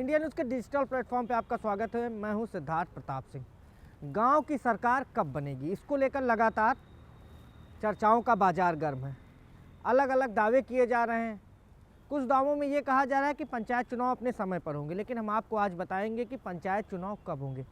India news के digital platform पे आपका स्वागत है। मैं हूं सिद्धार्थ प्रताप सिंह। गांव की सरकार कब बनेगी, इसको लेकर लगातार चर्चाओं का बाजार गर्म है। अलग अलग दावे किए जा रहे हैं। कुछ दावों में ये कहा जा रहा है कि पंचायत चुनाव अपने समय पर होंगे, लेकिन हम आपको आज बताएंगे कि पंचायत चुनाव कब होंगे।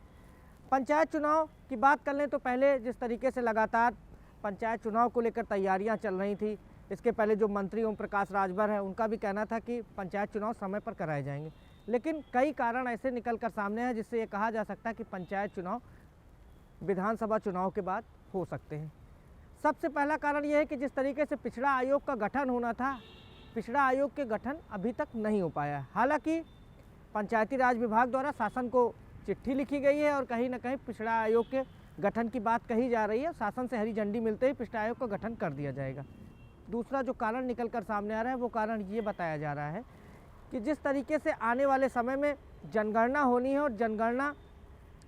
पंचायत चुनाव की बात कर लें तो पहले जिस तरीके से लगातार पंचायत चुनाव को लेकर तैयारियां चल रही थी, इसके पहले जो मंत्री ओम प्रकाश राजभर हैं उनका भी कहना था कि पंचायत चुनाव समय पर कराए जाएंगे, लेकिन कई कारण ऐसे निकल कर सामने हैं जिससे ये कहा जा सकता है कि पंचायत चुनाव विधानसभा चुनाव के बाद हो सकते हैं। सबसे पहला कारण यह है कि जिस तरीके से पिछड़ा आयोग का गठन होना था, पिछड़ा आयोग के गठन अभी तक नहीं हो पाया है। हालांकि पंचायती राज विभाग द्वारा शासन को चिट्ठी लिखी गई है और कहीं ना कहीं पिछड़ा आयोग के गठन की बात कही जा रही है। शासन से हरी झंडी मिलते ही पिछड़ा आयोग का गठन कर दिया जाएगा। दूसरा जो कारण निकल कर सामने आ रहा है वो कारण ये बताया जा रहा है कि जिस तरीके से आने वाले समय में जनगणना होनी है और जनगणना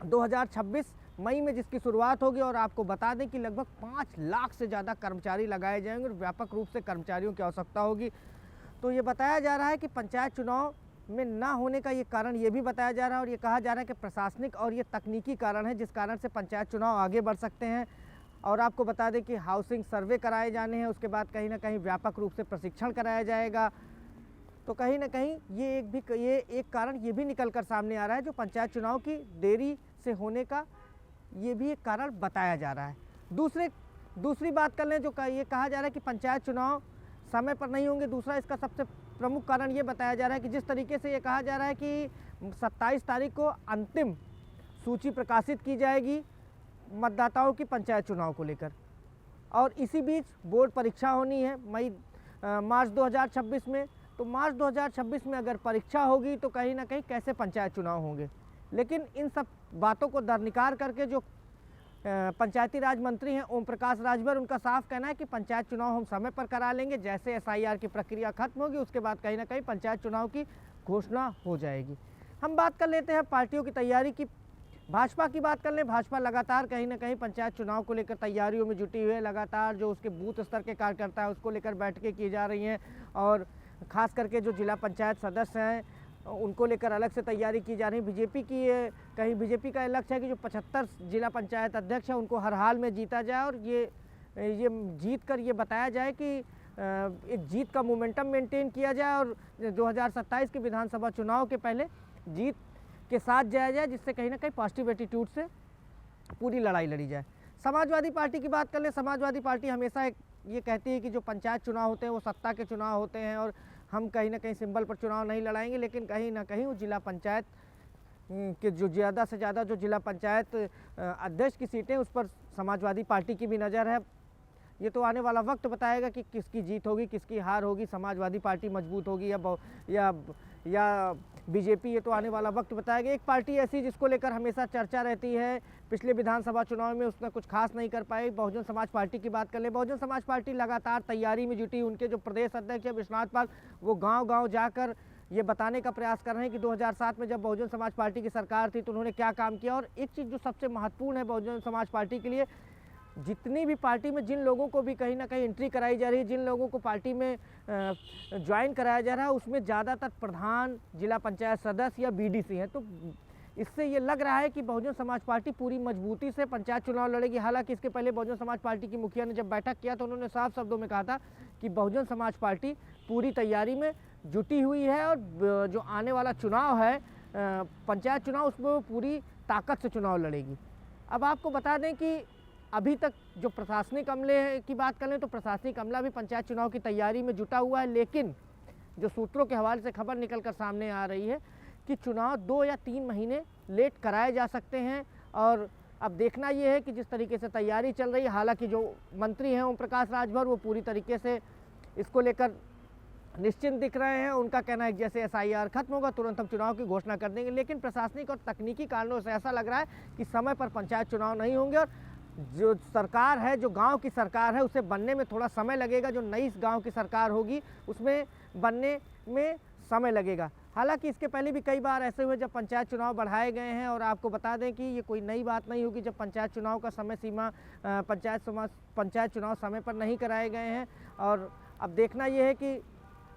2026 मई में जिसकी शुरुआत होगी, और आपको बता दें कि लगभग 5 लाख से ज़्यादा कर्मचारी लगाए जाएंगे और व्यापक रूप से कर्मचारियों की आवश्यकता होगी। तो ये बताया जा रहा है कि पंचायत चुनाव में ना होने का ये कारण ये भी बताया जा रहा है और ये कहा जा रहा है कि प्रशासनिक और ये तकनीकी कारण है जिस कारण से पंचायत चुनाव आगे बढ़ सकते हैं। और आपको बता दें कि हाउसिंग सर्वे कराए जाने हैं, उसके बाद कहीं ना कहीं व्यापक रूप से प्रशिक्षण कराया जाएगा। तो कहीं ना कहीं ये एक कारण ये भी निकल कर सामने आ रहा है जो पंचायत चुनाव की देरी से होने का ये भी एक कारण बताया जा रहा है। दूसरी बात कर लें जो ये कहा जा रहा है कि पंचायत चुनाव समय पर नहीं होंगे। दूसरा इसका सबसे प्रमुख कारण ये बताया जा रहा है कि जिस तरीके से ये कहा जा रहा है कि 27 तारीख को अंतिम सूची प्रकाशित की जाएगी मतदाताओं की पंचायत चुनाव को लेकर, और इसी बीच बोर्ड परीक्षा होनी है मार्च 2026 में। तो मार्च 2026 में अगर परीक्षा होगी तो कहीं ना कहीं कैसे पंचायत चुनाव होंगे। लेकिन इन सब बातों को दरनिकार करके जो पंचायती राज मंत्री हैं ओम प्रकाश राजभर, उनका साफ कहना है कि पंचायत चुनाव हम समय पर करा लेंगे। जैसे SIR की प्रक्रिया खत्म होगी उसके बाद कहीं ना कहीं पंचायत चुनाव की घोषणा हो जाएगी। हम बात कर लेते हैं पार्टियों की तैयारी की। भाजपा की बात कर लें, भाजपा लगातार कहीं ना कहीं पंचायत चुनाव को लेकर तैयारियों में जुटी हुई है। लगातार जो उसके बूथ स्तर के कार्यकर्ता है उसको लेकर बैठकें की जा रही हैं, और ख़ास करके जो जिला पंचायत सदस्य हैं उनको लेकर अलग से तैयारी की जा रही है। बीजेपी का लक्ष्य है कि जो 75 जिला पंचायत अध्यक्ष हैं उनको हर हाल में जीता जाए, और ये जीत कर ये बताया जाए कि एक जीत का मोमेंटम मेंटेन किया जाए और 2027 के विधानसभा चुनाव के पहले जीत के साथ जाया जाए, जिससे कहीं ना कहीं पॉजिटिव एटीट्यूड से पूरी लड़ाई लड़ी जाए। समाजवादी पार्टी की बात कर ले, समाजवादी पार्टी हमेशा ये कहती है कि जो पंचायत चुनाव होते हैं वो सत्ता के चुनाव होते हैं और हम कहीं ना कहीं सिंबल पर चुनाव नहीं लड़ाएंगे। लेकिन कहीं ना कहीं वो जिला पंचायत के जो ज़्यादा से ज़्यादा जो जिला पंचायत अध्यक्ष की सीटें उस पर समाजवादी पार्टी की भी नज़र है। ये तो आने वाला वक्त बताएगा कि किसकी जीत होगी, किसकी हार होगी, समाजवादी पार्टी मजबूत होगी या बीजेपी, ये तो आने वाला वक्त बताएगा। एक पार्टी ऐसी जिसको लेकर हमेशा चर्चा रहती है, पिछले विधानसभा चुनाव में उसने कुछ खास नहीं कर पाई, बहुजन समाज पार्टी की बात कर ले। बहुजन समाज पार्टी लगातार तैयारी में जुटी। उनके जो प्रदेश अध्यक्ष है विश्वनाथ पाल, वो गाँव जाकर ये बताने का प्रयास कर रहे हैं कि 2007 में जब बहुजन समाज पार्टी की सरकार थी तो उन्होंने क्या काम किया। और एक चीज़ जो सबसे महत्वपूर्ण है बहुजन समाज पार्टी के लिए, जितनी भी पार्टी में जिन लोगों को भी कहीं ना कहीं एंट्री कराई जा रही है, जिन लोगों को पार्टी में ज्वाइन कराया जा रहा है, उसमें ज़्यादातर प्रधान, जिला पंचायत सदस्य या BDC हैं। तो इससे ये लग रहा है कि बहुजन समाज पार्टी पूरी मजबूती से पंचायत चुनाव लड़ेगी। हालांकि इसके पहले बहुजन समाज पार्टी की मुखिया ने जब बैठक किया तो उन्होंने साफ शब्दों में कहा था कि बहुजन समाज पार्टी पूरी तैयारी में जुटी हुई है और जो आने वाला चुनाव है पंचायत चुनाव, उसमें वो पूरी ताकत से चुनाव लड़ेगी। अब आपको बता दें कि अभी तक जो प्रशासनिक अमले की बात करें तो प्रशासनिक अमला भी पंचायत चुनाव की तैयारी में जुटा हुआ है, लेकिन जो सूत्रों के हवाले से खबर निकल कर सामने आ रही है कि चुनाव 2 या 3 महीने लेट कराए जा सकते हैं। और अब देखना ये है कि जिस तरीके से तैयारी चल रही है, हालांकि जो मंत्री हैं ओम प्रकाश राजभर वो पूरी तरीके से इसको लेकर निश्चिंत दिख रहे हैं। उनका कहना है कि जैसे SIR खत्म होगा तुरंत हम चुनाव की घोषणा कर देंगे। लेकिन प्रशासनिक और तकनीकी कारणों से ऐसा लग रहा है कि समय पर पंचायत चुनाव नहीं होंगे और जो सरकार है, जो गांव की सरकार है, उसे बनने में थोड़ा समय लगेगा। जो नई गांव की सरकार होगी उसमें बनने में समय लगेगा। हालांकि इसके पहले भी कई बार ऐसे हुए जब पंचायत चुनाव बढ़ाए गए हैं, और आपको बता दें कि ये कोई नई बात नहीं होगी जब पंचायत चुनाव का समय सीमा पंचायत चुनाव समय पर नहीं कराए गए हैं। और अब देखना ये है कि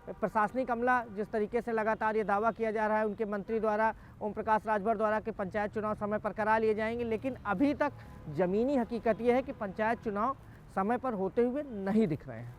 प्रशासनिक अमला जिस तरीके से लगातार ये दावा किया जा रहा है उनके मंत्री द्वारा, ओम प्रकाश राजभर द्वारा कि पंचायत चुनाव समय पर करा लिए जाएंगे, लेकिन अभी तक ज़मीनी हकीकत ये है कि पंचायत चुनाव समय पर होते हुए नहीं दिख रहे हैं।